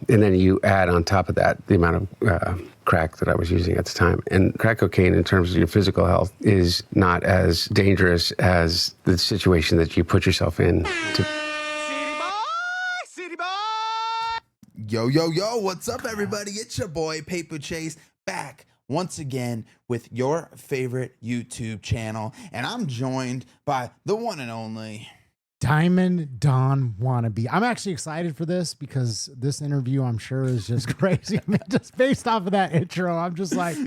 And then you add on top of that the amount of crack that I was using at the time. And crack cocaine, in terms of your physical health, is not as dangerous as the situation that you put yourself in. City boy! Yo, yo, yo, what's up, everybody? It's your boy, Paper Chase, back once again with your favorite YouTube channel. And I'm joined by the one and only Diamond Don Wannabe. I'm actually excited for this because this interview, I'm sure, is just crazy. I mean, just based off of that intro, I'm just like,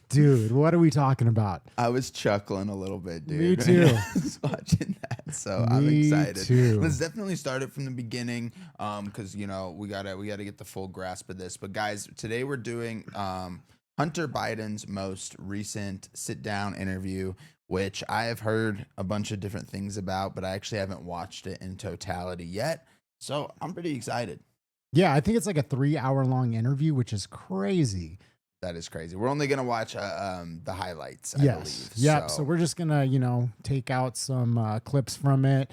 dude, what are we talking about? I was chuckling a little bit, dude. Me too. I was watching that, so I'm excited. Too. Let's definitely start it from the beginning, because you know we gotta get the full grasp of this. But guys, today we're doing Hunter Biden's most recent sit-down interview, which I have heard a bunch of different things about, but I actually haven't watched it in totality yet. So I'm pretty excited. Yeah, I think it's like a 3-hour-long interview, which is crazy. That is crazy. We're only going to watch the highlights, I believe. Yep. So we're just going to, take out some clips from it,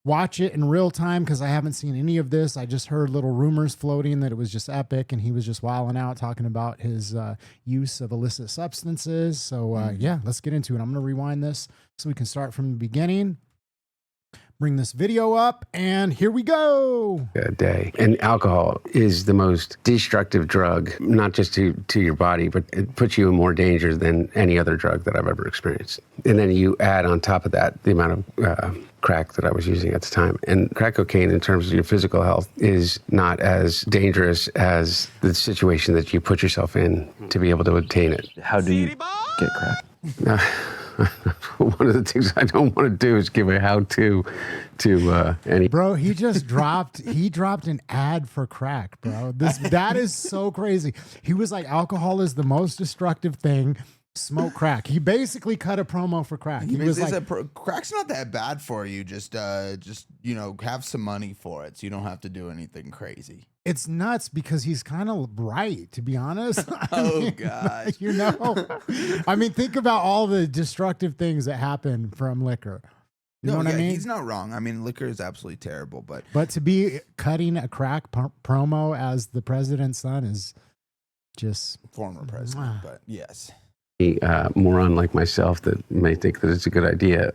watch it in real time because I haven't seen any of this. I just heard little rumors floating that it was just epic and he was just wilding out talking about his use of illicit substances. So yeah, let's get into it. I'm going to rewind this so we can start from the beginning. Bring this video up, and here we go. A day. And alcohol is the most destructive drug, not just to your body, but it puts you in more danger than any other drug that I've ever experienced. And then you add on top of that the amount of crack that I was using at the time. And crack cocaine, in terms of your physical health, is not as dangerous as the situation that you put yourself in to be able to obtain it. How do you get crack? One of the things I don't want to do is give a how-to to any. Bro, he just dropped an ad for crack, bro. That is so crazy. He was like, alcohol is the most destructive thing. Smoke crack. He basically cut a promo for crack. He was like, crack's not that bad for you. Just have some money for it, so you don't have to do anything crazy. It's nuts because he's kind of right, to be honest. Oh, gosh. I mean, think about all the destructive things that happen from liquor. You know what I mean? He's not wrong. I mean, liquor is absolutely terrible, but to be cutting a crack promo as the president's son is just former president. But yes. Moron like myself that may think that it's a good idea.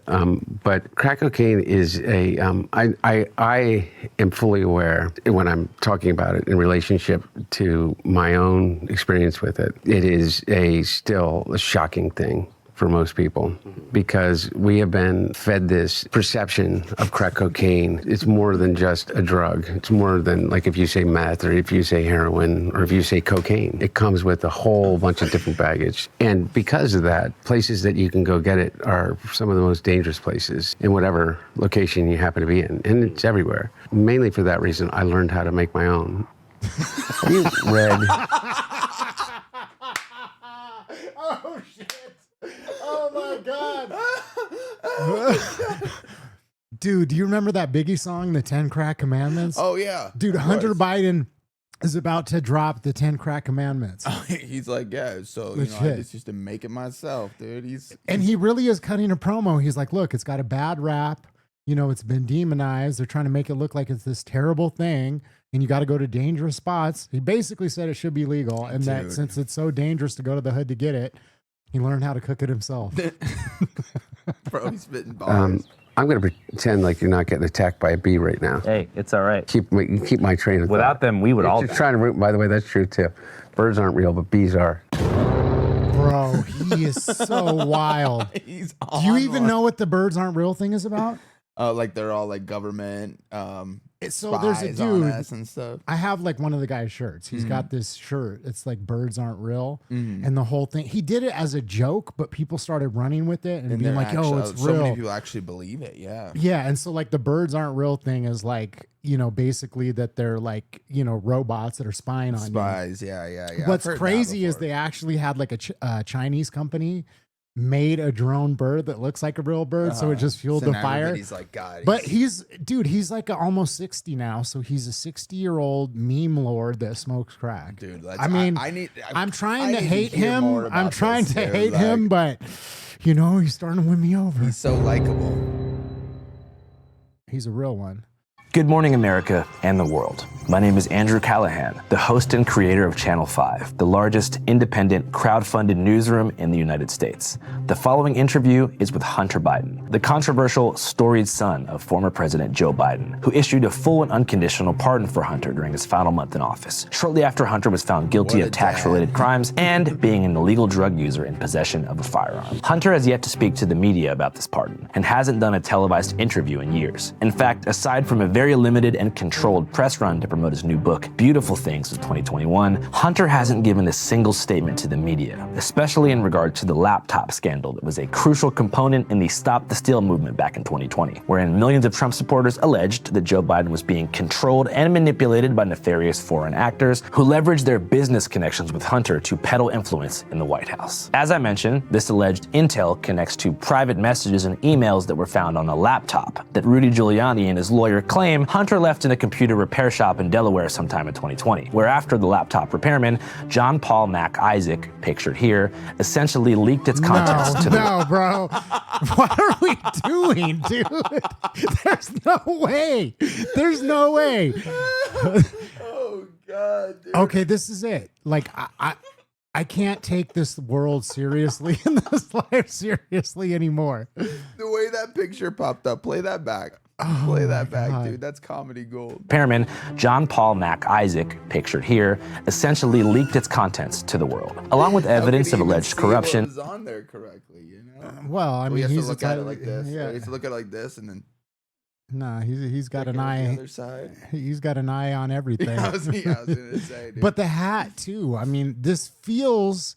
But crack cocaine is I am fully aware when I'm talking about it in relationship to my own experience with it. It is still a shocking thing for most people because we have been fed this perception of crack cocaine. It's more than just a drug. It's more than, like, if you say meth or if you say heroin or if you say cocaine. It comes with a whole bunch of different baggage. And because of that, places that you can go get it are some of the most dangerous places in whatever location you happen to be in. And it's everywhere. Mainly for that reason, I learned how to make my own. Have you read? Oh, shit. Oh my God. Dude, do you remember that Biggie song, The 10 Crack Commandments? Oh, yeah. Dude, Hunter Biden is about to drop the 10 Crack Commandments. Oh, he's like, yeah, so I just used to make it myself, dude. And he really is cutting a promo. He's like, look, it's got a bad rap. It's been demonized. They're trying to make it look like it's this terrible thing. And you got to go to dangerous spots. He basically said it should be legal. And that since it's so dangerous to go to the hood to get it, he learned how to cook it himself. Bro, he's spitting bars. I'm going to pretend like you're not getting attacked by a bee right now. Hey, it's all right. Keep my train of thought. Without them, we would all just trying to root. By the way, that's true too. Birds aren't real, but bees are. Bro, he is so wild. Do you even know what the birds aren't real thing is about? Like they're all like government so there's a dude on us and stuff. I have like one of the guy's shirts. He's got this shirt. It's like birds aren't real. And the whole thing, he did it as a joke, but people started running with it and being like, oh, it's real. So many people actually believe it. Yeah. Yeah. And so like the birds aren't real thing is like, basically that they're like, robots that are spying on you. Spies. Yeah. What's crazy is they actually had like a Chinese company made a drone bird that looks like a real bird, so it just fueled the fire. He's like, God. But he's like almost 60 now, so he's a 60-year-old meme lord that smokes crack. Dude, I'm trying to hate him. I'm trying to hate him, but he's starting to win me over. He's so likable. He's a real one. Good morning, America and the world. My name is Andrew Callahan, the host and creator of Channel 5, the largest independent crowd-funded newsroom in the United States. The following interview is with Hunter Biden, the controversial storied son of former President Joe Biden, who issued a full and unconditional pardon for Hunter during his final month in office, shortly after Hunter was found guilty of tax-related crimes and being an illegal drug user in possession of a firearm. Hunter has yet to speak to the media about this pardon and hasn't done a televised interview in years. In fact, aside from a very limited and controlled press run to promote his new book, Beautiful Things of 2021, Hunter hasn't given a single statement to the media, especially in regard to the laptop scandal that was a crucial component in the Stop the Steal movement back in 2020, wherein millions of Trump supporters alleged that Joe Biden was being controlled and manipulated by nefarious foreign actors who leveraged their business connections with Hunter to peddle influence in the White House. As I mentioned, this alleged intel connects to private messages and emails that were found on a laptop that Rudy Giuliani and his lawyer claim Hunter left in a computer repair shop in Delaware sometime in 2020, where after the laptop repairman, John Paul Mac Isaac, pictured here, essentially leaked its contents to the No, bro. What are we doing, dude? There's no way. There's no way. Oh God, dude. Okay, this is it. Like, I can't take this world seriously and this life seriously anymore. The way that picture popped up, play that back. Play that back, dude. That's comedy gold. repairman, John Paul Mac Isaac, pictured here, essentially leaked its contents to the world, along with evidence of alleged corruption. What was on there correctly, you know? Well, I We mean, have to he's look at it like this. Yeah. We have to look at it like this, and then Nah, he's got an look at the eye. other side. He's got an eye on everything. I was gonna say, dude. But the hat too. I mean, this feels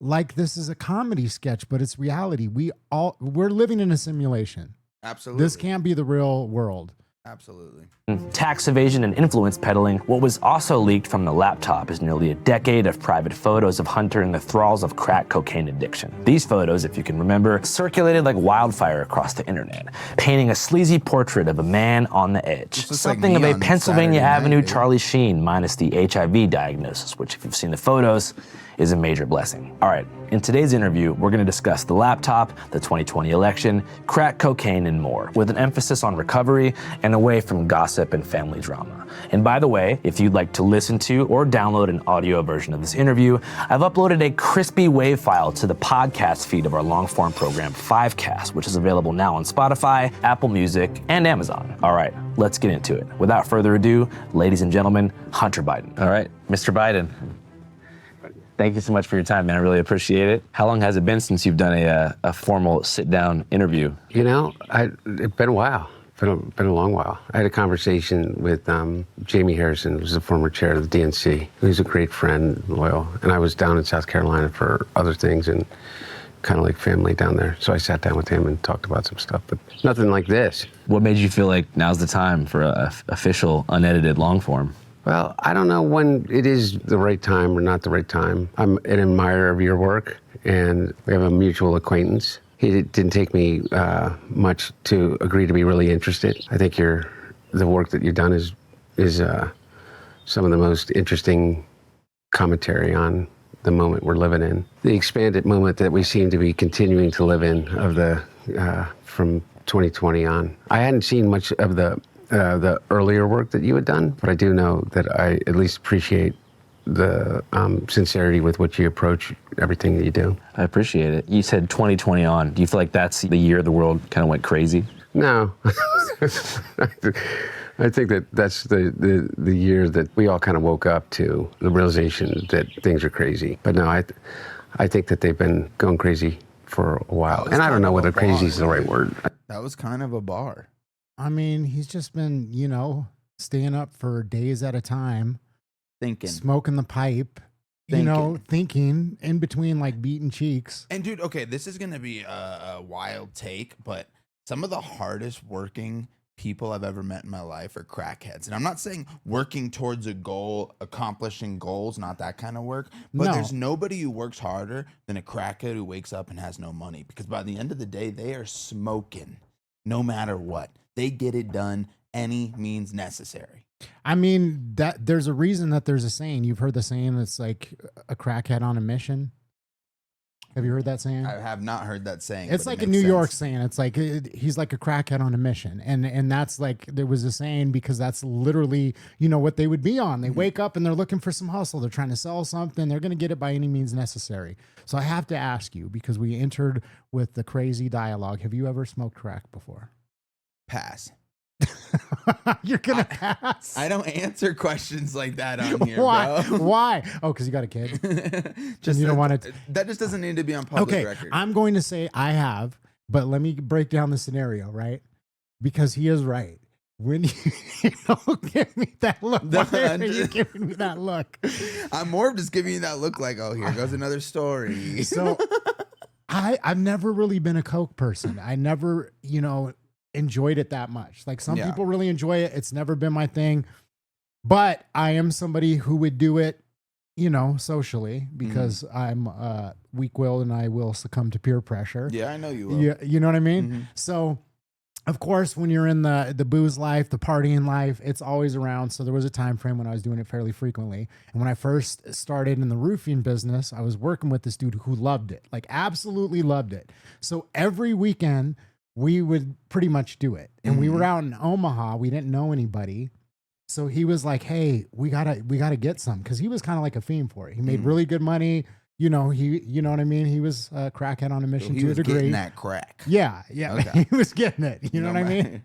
like this is a comedy sketch, but it's reality. We're living in a simulation. Absolutely, This can't be the real world. absolutely. Tax evasion and influence peddling. What was also leaked from the laptop is nearly a decade of private photos of Hunter in the thralls of crack cocaine addiction. These photos, if you can remember, circulated like wildfire across the internet, painting a sleazy portrait of a man on the edge. looks like Something me of a on Pennsylvania Saturday night, Avenue dude. Charlie Sheen minus the HIV diagnosis, which if you've seen the photos, is a major blessing. All right, in today's interview, we're gonna discuss the laptop, the 2020 election, crack cocaine, and more, with an emphasis on recovery and away from gossip and family drama. And by the way, if you'd like to listen to or download an audio version of this interview, I've uploaded a crispy WAV file to the podcast feed of our long-form program, 5Cast, which is available now on Spotify, Apple Music, and Amazon. All right, let's get into it. Without further ado, ladies and gentlemen, Hunter Biden. All right, Mr. Biden. Thank you so much for your time, man. I really appreciate it. How long has it been since you've done a formal sit-down interview? You know, it's been a while. Been a long while. I had a conversation with Jamie Harrison, who's the former chair of the DNC. He's a great friend, loyal. And I was down in South Carolina for other things and kind of like family down there. So I sat down with him and talked about some stuff, but nothing like this. What made you feel like now's the time for a official, unedited long form? Well, I don't know when it is the right time or not the right time. I'm an admirer of your work, and we have a mutual acquaintance. It didn't take me much to agree to be really interested. I think the work that you've done is some of the most interesting commentary on the moment we're living in. The expanded moment that we seem to be continuing to live in of the from 2020 on. I hadn't seen much of the earlier work that you had done, but I do know that I at least appreciate the sincerity with which you approach everything that you do. I appreciate it. You said 2020 on. Do you feel like that's the year the world kind of went crazy? No. I think that's the year that we all kind of woke up to the realization that things are crazy. But no, I think that they've been going crazy for a while. And I don't know whether crazy is the right word. That was kind of a bar. I mean, he's just been, staying up for days at a time, Thinking. smoking the pipe, thinking in between like beating cheeks. And dude, okay, this is gonna be a wild take, but some of the hardest working people I've ever met in my life are crackheads. And I'm not saying working towards a goal, accomplishing goals, not that kind of work, but No. there's nobody who works harder than a crackhead who wakes up and has no money, because by the end of the day, they are smoking no matter what. They get it done any means necessary. I mean, that there's a reason that there's a saying. You've heard the saying that's like a crackhead on a mission. Have you heard that saying? I have not heard that saying. It's but like it a New makes York sense. saying. It's like he's like a crackhead on a mission, and that's like there was a saying because that's literally what they would be on. They wake up and they're looking for some hustle. They're trying to sell something. They're going to get it by any means necessary. So I have to ask you because we entered with the crazy dialogue. Have you ever smoked crack before? Pass. You're gonna pass. I don't answer questions like that on here, Why? bro. Why? Oh, because you got a kid. Just you don't want it. That just doesn't need to be on public Okay, record. I'm going to say I have, but let me break down the scenario, right? Because he is right. When you don't give me that look, why are you giving me that look? I'm more of just giving you that look like, oh, here goes another story. So I've never really been a Coke person. I never, enjoyed it that much. Like some Yeah. people really enjoy it. It's never been my thing. But I am somebody who would do it, socially because I'm weak-willed and I will succumb to peer pressure. Yeah, I know you will. Yeah, you know what I mean? Mhm. So, of course, when you're in the booze life, the partying life, it's always around. So there was a time frame when I was doing it fairly frequently. And when I first started in the roofing business, I was working with this dude who loved it, like absolutely loved it. So every weekend we would pretty much do it. And we were out in Omaha. We didn't know anybody. So he was like, "Hey, we gotta get some," because he was kind of like a fiend for it. He made really good money. You know what I mean? He was a crackhead on a mission He to a was degree. getting that crack. Yeah. Okay. He was getting it. You know what I mean?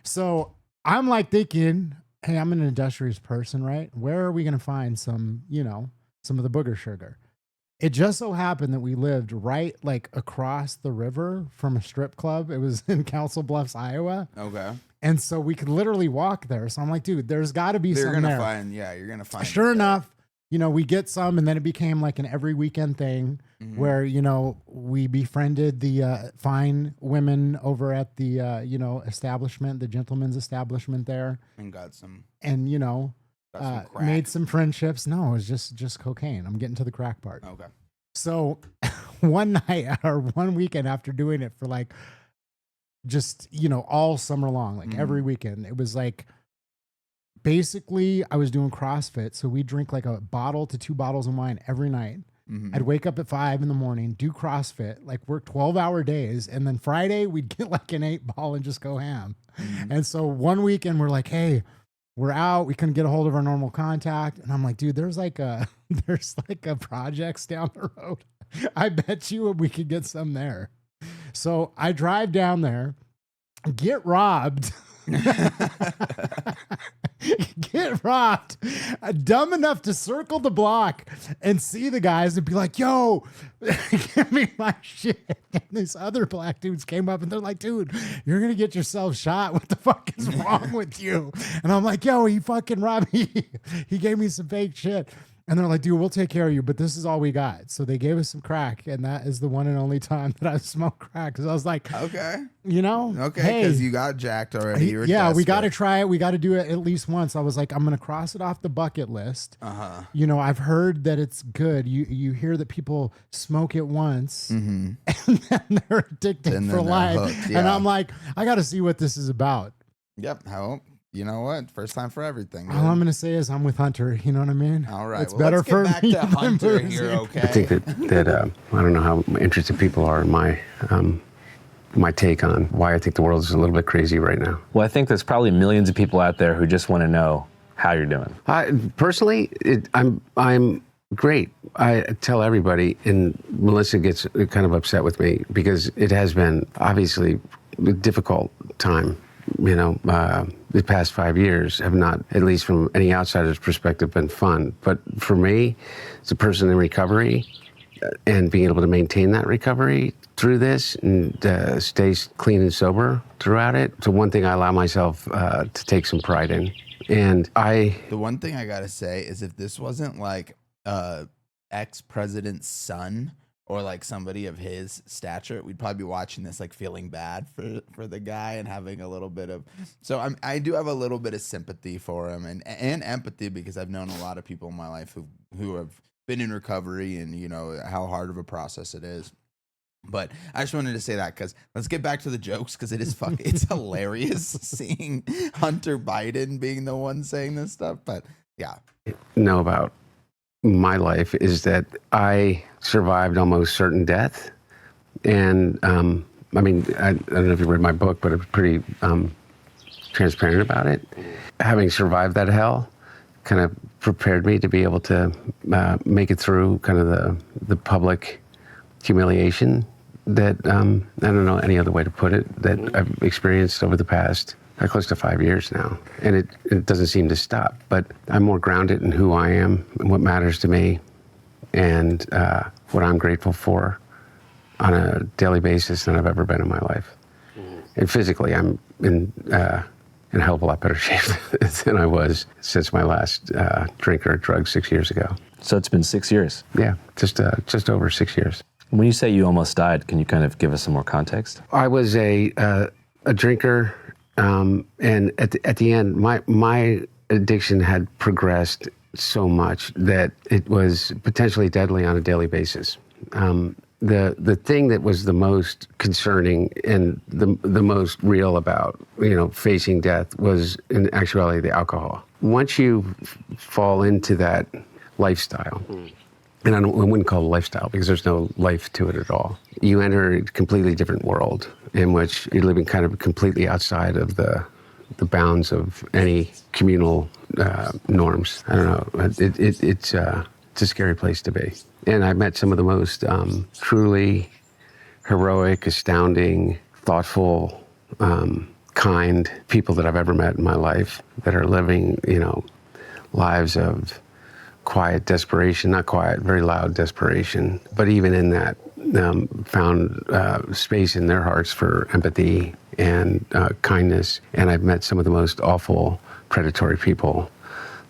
So I'm like thinking, hey, I'm an industrious person, right? Where are we going to find some of the booger sugar? It just so happened that we lived right like across the river from a strip club. It was in Council Bluffs, Iowa. Okay. And so we could literally walk there. So I'm like, dude, there's got to be You're some gonna there. find, you're gonna find. Sure enough, we get some, and then it became like an every weekend thing where, we befriended the fine women over at the, establishment, the gentleman's establishment there. And got some. And, Got some crack. made some friendships. No, it was just cocaine. I'm getting to the crack part. Okay. So one night or one weekend after doing it for like just, all summer long, like every weekend, it was like, basically I was doing CrossFit. So we drink like a bottle to 2 bottles of wine every night. I'd wake up at 5 a.m, do CrossFit, like work 12-hour days. And then Friday we'd get like an 8-ball and just go ham. And so one weekend we're like, hey, we're out. We couldn't get a hold of our normal contact. And I'm like, dude, there's like a projects down the road. I bet you we could get some there. So I drive down there, get robbed. Get robbed. Dumb enough to circle the block and see the guys and be like, yo, give me my shit. And these other black dudes came up and they're like, dude, you're going to get yourself shot. What the fuck is wrong with you? And I'm like, yo, he fucking robbed me. He gave me some fake shit. And they're like, dude, we'll take care of you, but this is all we got. So they gave us some crack, and that is the one and only time that I've smoked crack. Because I was like, Okay. Okay, Because you got jacked already. You were yeah, we desperate. got to try it. We got to do it at least once. I was like, I'm going to cross it off the bucket list. I've heard that it's good. You hear that people smoke it once and then they're addicted And for then they're life. hooked, And yeah. I'm like, I got to see what this is about. Yep. How? You know what? First time for everything. All I'm going to say is I'm with Hunter. You know what I mean? All right. It's Well, better let's for get back me to than Hunter boozy. here, okay? I think that I don't know how interested people are in my take on why I think the world is a little bit crazy right now. Well, I think there's probably millions of people out there who just want to know how you're doing. Personally, I'm great. I tell everybody, and Melissa gets kind of upset with me because it has been obviously a difficult time. The past 5 years have not, at least from any outsider's perspective, been fun. But for me, as a person in recovery, and being able to maintain that recovery through this and stay clean and sober throughout it, it's one thing I allow myself to take some pride in. And The one thing I gotta say is if this wasn't like ex-president's son or like somebody of his stature, we'd probably be watching this like feeling bad for the guy and having a little bit of. So I do have a little bit of sympathy for him and empathy because I've known a lot of people in my life who have been in recovery and how hard of a process it is. But I just wanted to say that because let's get back to the jokes because it's hilarious seeing Hunter Biden being the one saying this stuff. But yeah, know about my life is that I survived almost certain death. And I mean, I don't know if you read my book, but I'm pretty transparent about it. Having survived that hell kind of prepared me to be able to make it through kind of the public humiliation that, I don't know any other way to put it, that I've experienced over the past close to 5 years now. And it doesn't seem to stop, but I'm more grounded in who I am and what matters to me and what I'm grateful for on a daily basis than I've ever been in my life. And physically, I'm in a hell of a lot better shape than I was since my last drink or drug 6 years ago. So it's been 6 years. Yeah, just over 6 years. When you say you almost died, can you kind of give us some more context? I was a drinker, and at the end, my addiction had progressed so much that it was potentially deadly on a daily basis. The thing that was the most concerning and the most real about, facing death was in actuality the alcohol. Once you fall into that lifestyle, and I wouldn't call it a lifestyle because there's no life to it at all. You enter a completely different world in which you're living kind of completely outside of the bounds of any communal norms. I don't know. It's a scary place to be. And I met some of the most truly heroic, astounding, thoughtful, kind people that I've ever met in my life that are living, lives of quiet desperation, not quiet, very loud desperation. But even in that, found space in their hearts for empathy and kindness. And I've met some of the most awful, predatory people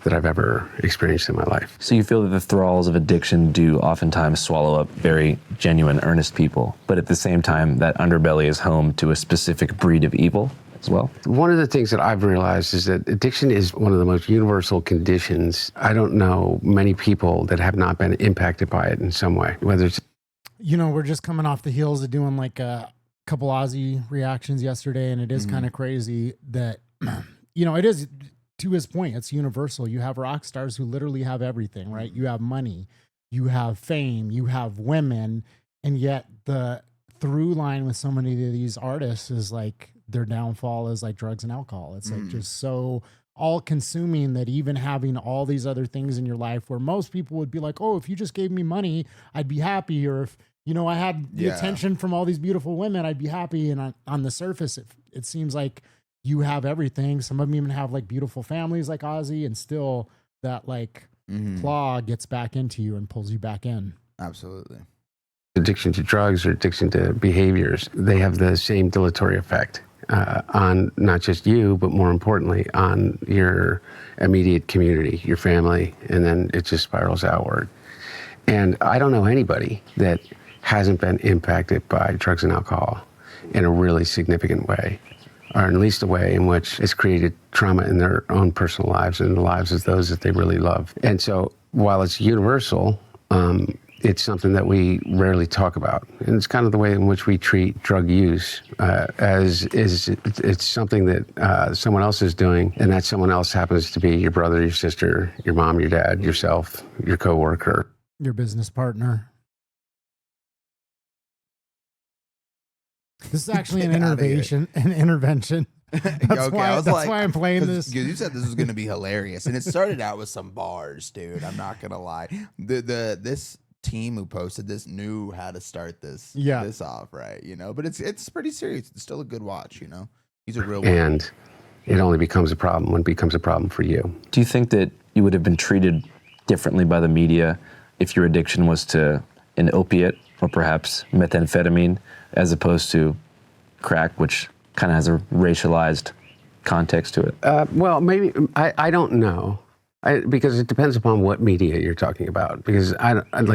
that I've ever experienced in my life. So you feel that the thralls of addiction do oftentimes swallow up very genuine, earnest people, but at the same time, that underbelly is home to a specific breed of evil as well? One of the things that I've realized is that addiction is one of the most universal conditions. I don't know many people that have not been impacted by it in some way, whether it's... We're just coming off the heels of doing like a couple Aussie reactions yesterday, and it is kind of crazy that, it is... To his point, it's universal. You have rock stars who literally have everything, right? You have money, you have fame, you have women, and yet the through line with so many of these artists is like their downfall is like drugs and alcohol. It's like just so all consuming that even having all these other things in your life where most people would be like, oh, if you just gave me money, I'd be happy. Or if, I had the attention from all these beautiful women, I'd be happy. And on the surface, it seems like you have everything. Some of them even have like beautiful families like Ozzy, and still that like claw gets back into you and pulls you back in. Absolutely. Addiction to drugs or addiction to behaviors, they have the same dilatory effect on not just you, but more importantly, on your immediate community, your family, and then it just spirals outward. And I don't know anybody that hasn't been impacted by drugs and alcohol in a really significant way, or at least a way in which it's created trauma in their own personal lives and the lives of those that they really love. And so while it's universal, it's something that we rarely talk about. And it's kind of the way in which we treat drug use it's something that someone else is doing, and that someone else happens to be your brother, your sister, your mom, your dad, yourself, your coworker. Your business partner. This is actually an intervention. That's why I'm playing this. Because you said this was going to be hilarious, and it started out with some bars, dude. I'm not gonna lie. This team who posted this knew how to start this off right, But it's pretty serious. It's still a good watch, He's a real one. And it only becomes a problem when it becomes a problem for you. Do you think that you would have been treated differently by the media if your addiction was to an opiate or perhaps methamphetamine, as opposed to crack, which kind of has a racialized context to it? Well, maybe, I don't know. Because it depends upon what media you're talking about. Because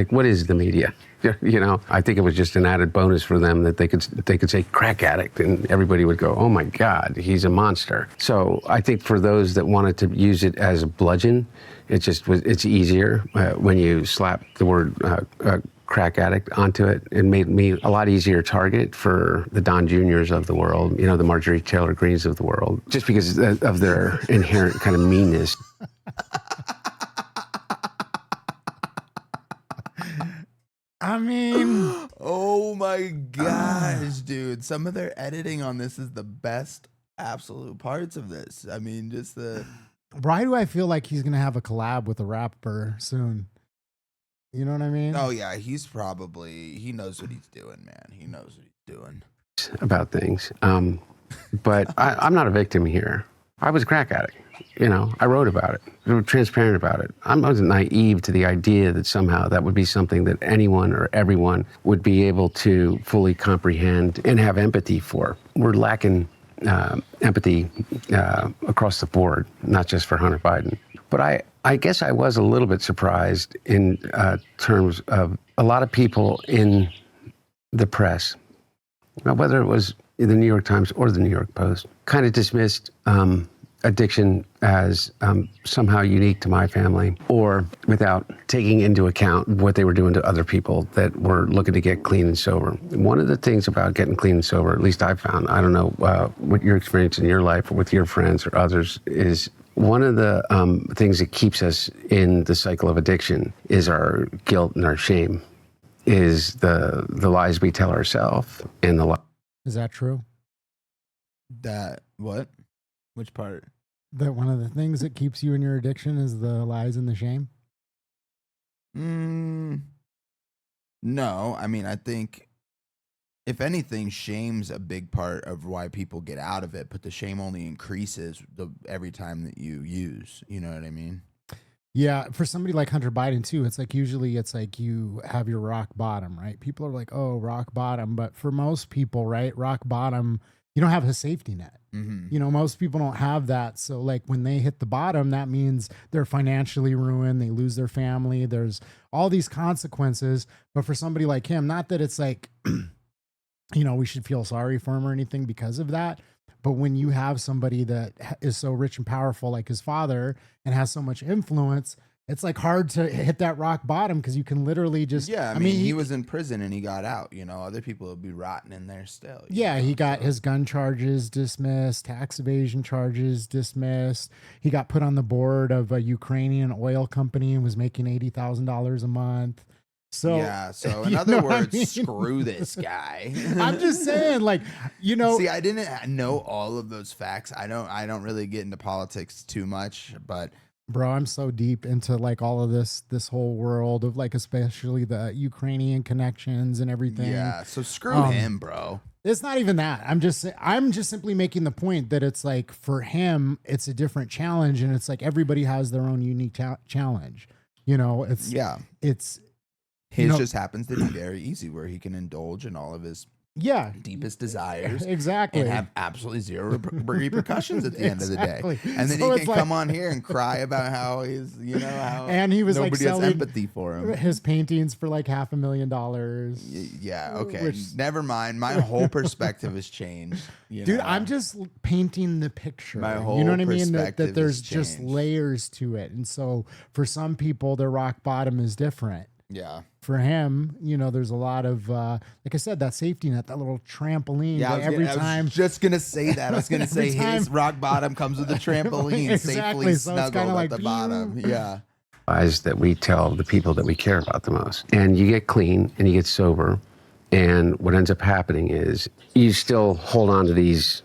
what is the media? I think it was just an added bonus for them that they could say crack addict and everybody would go, oh my God, he's a monster. So I think for those that wanted to use it as a bludgeon, it's easier when you slap the word crack addict onto it. It made me a lot easier target for the Don Juniors of the world, the Marjorie Taylor Greens of the world, just because of their inherent kind of meanness. I mean, Oh my gosh, dude. Some of their editing on this is the best absolute parts of this. I mean, just the why do I feel like he's gonna have a collab with a rapper soon? You know what I mean? oh yeah, he knows what he's doing, man. He knows what he's doing. about things. But I'm not a victim here. I was a crack addict. You know, I wrote about it. I was transparent about it. I wasn't naive to the idea that somehow that would be something that anyone or everyone would be able to fully comprehend and have empathy for. We're lacking empathy across the board, not just for Hunter Biden. But I guess I was a little bit surprised in terms of a lot of people in the press, whether it was the New York Times or the New York Post, kind of dismissed addiction as somehow unique to my family, or without taking into account what they were doing to other people that were looking to get clean and sober. One of the things about getting clean and sober, at least I found, I don't know what your experience in your life or with your friends or others is, one of the things that keeps us in the cycle of addiction is our guilt and our shame, is the lies we tell ourselves and the lies. Is that true? That what? Which part? That one of the things that keeps you in your addiction is the lies and the shame? No, I mean, I think if anything, shame's a big part of why people get out of it, but the shame only increases every time that you use. You know what I mean? Yeah, for somebody like Hunter Biden too, it's like usually it's like you have your rock bottom, right? People are like, "Oh, rock bottom," but for most people, right, rock bottom, you don't have a safety net. You know, most people don't have that. So like when they hit the bottom, that means they're financially ruined, they lose their family, there's all these consequences. But for somebody like him, not that it's like you know, we should feel sorry for him or anything because of that. But when you have somebody that is so rich and powerful like his father and has so much influence, it's like hard to hit that rock bottom because you can literally just. Yeah, I mean, he was in prison and he got out. You know, other people would be rotting in there still. Yeah, he got his gun charges dismissed, tax evasion charges dismissed. He got put on the board of a Ukrainian oil company and was making $80,000 a month. So yeah, so in other words, screw this guy. I'm just saying, like, you know. See, I didn't know all of those facts. I don't really get into politics too much, but bro, I'm so deep into like all of this whole world of like, especially the Ukrainian connections and everything. Yeah, so screw him, bro. It's not even that. I'm just simply making the point that it's like for him, it's a different challenge, and it's like everybody has their own unique challenge. You know, it's his just happens to be very easy, where he can indulge in all of his deepest desires exactly and have absolutely zero repercussions at the end of the day. And then so he can come on here and cry about how he's, you know, how and he was nobody like has selling empathy for him. His paintings for like $500,000. Yeah, okay. Never mind. My whole perspective has changed. Dude, I'm just painting the picture. My whole you know what I mean? That perspective there's has just changed. layers to it. And so for some people, their rock bottom is different. Yeah. For him, you know, there's a lot of, like I said, that safety net, that little trampoline. Yeah, I was just going to say that. I was going to say his rock bottom comes with a trampoline Exactly, safely so it's kinda snuggled like at the bottom. Yeah. Lies that we tell the people that we care about the most. And you get clean and you get sober. And what ends up happening is you still hold on to these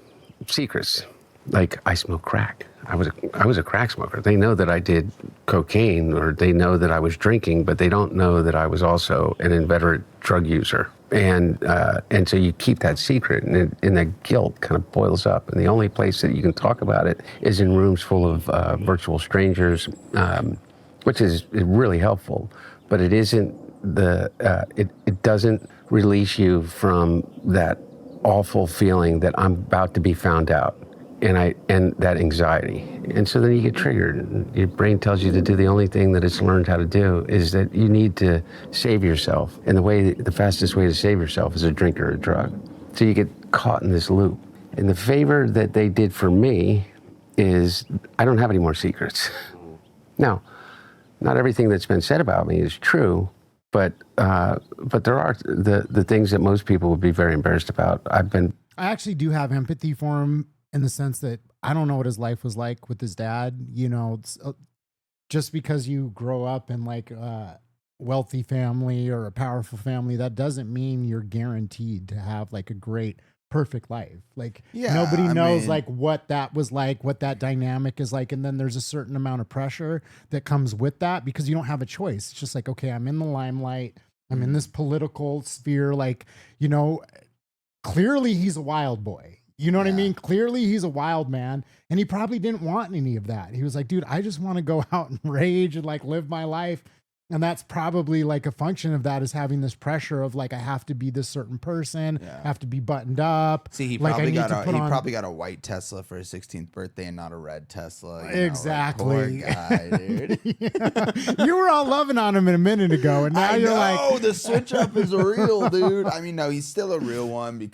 secrets. Like, I smoke crack. I was a crack smoker. They know that I did cocaine, or they know that I was drinking, but they don't know that I was also an inveterate drug user. And so you keep that secret, and that guilt kind of boils up. And the only place that you can talk about it is in rooms full of virtual strangers, which is really helpful. But it isn't it doesn't release you from that awful feeling that I'm about to be found out. And that anxiety. And so then you get triggered. And your brain tells you to do the only thing that it's learned how to do, is that you need to save yourself. And the fastest way to save yourself is a drink or a drug. So you get caught in this loop. And the favor that they did for me is I don't have any more secrets. Now, not everything that's been said about me is true, but there are the things that most people would be very embarrassed about. I actually do have empathy for him, in the sense that I don't know what his life was like with his dad. You know, just because you grow up in like wealthy family or a powerful family, that doesn't mean you're guaranteed to have like a great, perfect life. Like Yeah, nobody I knows mean- like what that was like, what that dynamic is like. And then there's a certain amount of pressure that comes with that because you don't have a choice. It's just like, okay, I'm in the limelight. I'm in this political sphere. Like, you know, clearly he's a wild boy. You know what I Yeah. mean? Clearly he's a wild man, and he probably didn't want any of that. He was like, dude, I just want to go out and rage and like live my life. And that's probably like a function of that, is having this pressure of like, I have to be this certain person, Yeah. have to be buttoned up. See, he like, I probably need got to a put he on- probably got a white Tesla for his 16th birthday and not a red Tesla. You know, like, Exactly. poor guy, dude. Yeah. You were all loving on him a minute ago, and now I you're know like, the switch up is real, dude. I mean, no, he's still a real one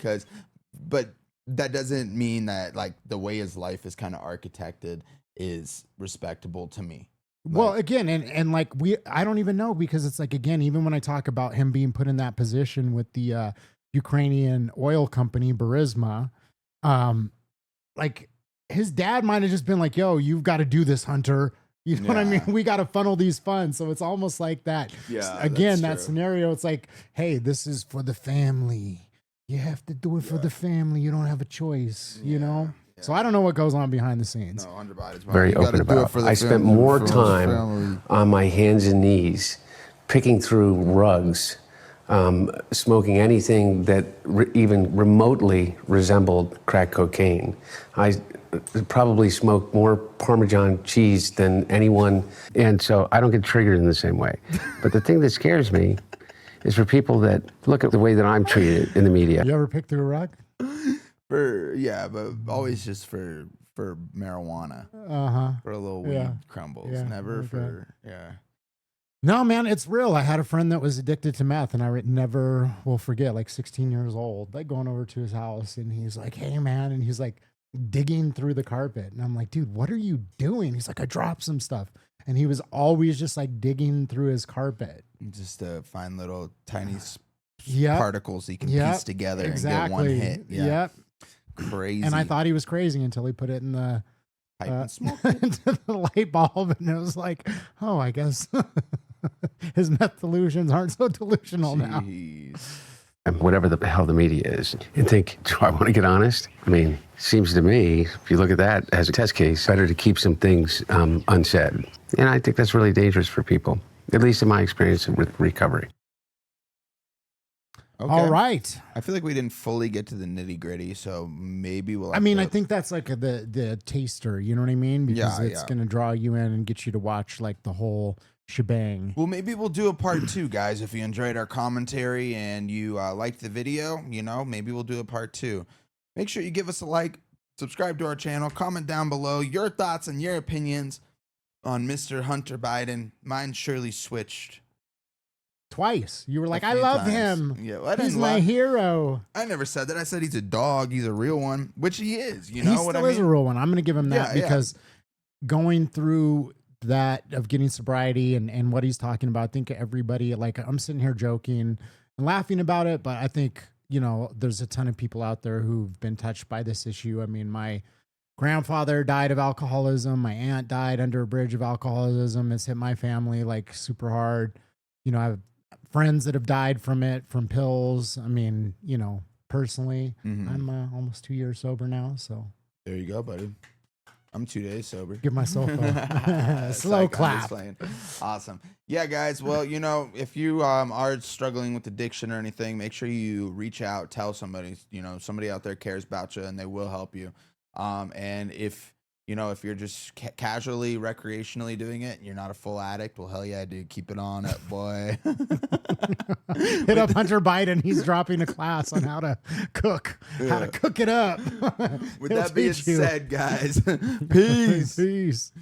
but that doesn't mean that like the way his life is kind of architected is respectable to me. well, again, and like I don't even know, because it's like, again, even when I talk about him being put in that position with the Ukrainian oil company Burisma, like his dad might have just been like, yo, you've got to do this, Hunter. You know what I mean? Yeah. We got to funnel these funds. So it's almost like that. Yeah, Again, that's that true. scenario, it's like, hey, this is for the family. You have to do it for the family. You don't have a choice, you know? So I don't know what goes on behind the scenes. No, 100 bodies. Very open about. I spent more time on my hands and knees, picking through rugs, smoking anything that even remotely resembled crack cocaine. I probably smoked more Parmesan cheese than anyone, and so I don't get triggered in the same way. But the thing that scares me is for people that look at the way that I'm treated in the media. You ever pick through a rug? But always just for marijuana, for a little weed Yeah. crumbles. Yeah, Never okay. for No, man, it's real. I had a friend that was addicted to meth, and I never will forget, like 16 years old, like going over to his house, and he's like, hey, man. And he's like digging through the carpet. And I'm like, dude, what are you doing? He's like, I dropped some stuff. And he was always just like digging through his carpet. just to find little tiny Yep. particles he can Yep. piece together Exactly. and get one hit. Yeah, Yep. crazy. And I thought he was crazy until he put it in the Pipe and smoke. into the light bulb, and it was like, oh, I guess his meth delusions aren't so delusional now. Jeez. And whatever the hell the media is, and think, do I want to get honest? I mean, seems to me, if you look at that as a test case, better to keep some things unsaid. And I think that's really dangerous for people, at least in my experience with recovery. Okay. All right. I feel like we didn't fully get to the nitty gritty, so maybe we'll. I have mean, to- I think that's like the taster, you know what I mean? Because Yeah, it's yeah. going to draw you in and get you to watch like the whole shebang. Well, maybe we'll do a part 2, guys. If you enjoyed our commentary and you liked the video, you know, maybe we'll do a part 2. Make sure you give us a like, subscribe to our channel, comment down below your thoughts and your opinions on Mr. Hunter Biden. Mine surely switched. Twice. You were like, a I few love times. him. Yeah, well, I He's didn't my lie. hero. I never said that. I said he's a dog. He's a real one, which he is. You know He what still I is a mean? real one. I'm going to give him that, Yeah, yeah. because going through that of getting sobriety and what he's talking about, I think everybody, like, I'm sitting here joking and laughing about it, but I think, you know, there's a ton of people out there who've been touched by this issue. I mean, my grandfather died of alcoholism. My aunt died under a bridge of alcoholism. It's hit my family like super hard. You know, I have friends that have died from it, from pills. I mean, you know, personally, Mhm. I'm almost 2 years sober now. So There you go, buddy. I'm 2 days sober. give myself a It's slow like, I'm just clap. playing. Awesome. Yeah, guys. Well, you know, if you are struggling with addiction or anything, make sure you reach out, tell somebody. You know, somebody out there cares about you, and they will help you. And if you know, if you're just casually, recreationally doing it, and you're not a full addict, well, hell yeah, dude, keep it on it, boy. Hit up Hunter Biden. He's dropping a class on how to cook, how to cook it up. With He'll that being teach you. said, guys, peace. Peace.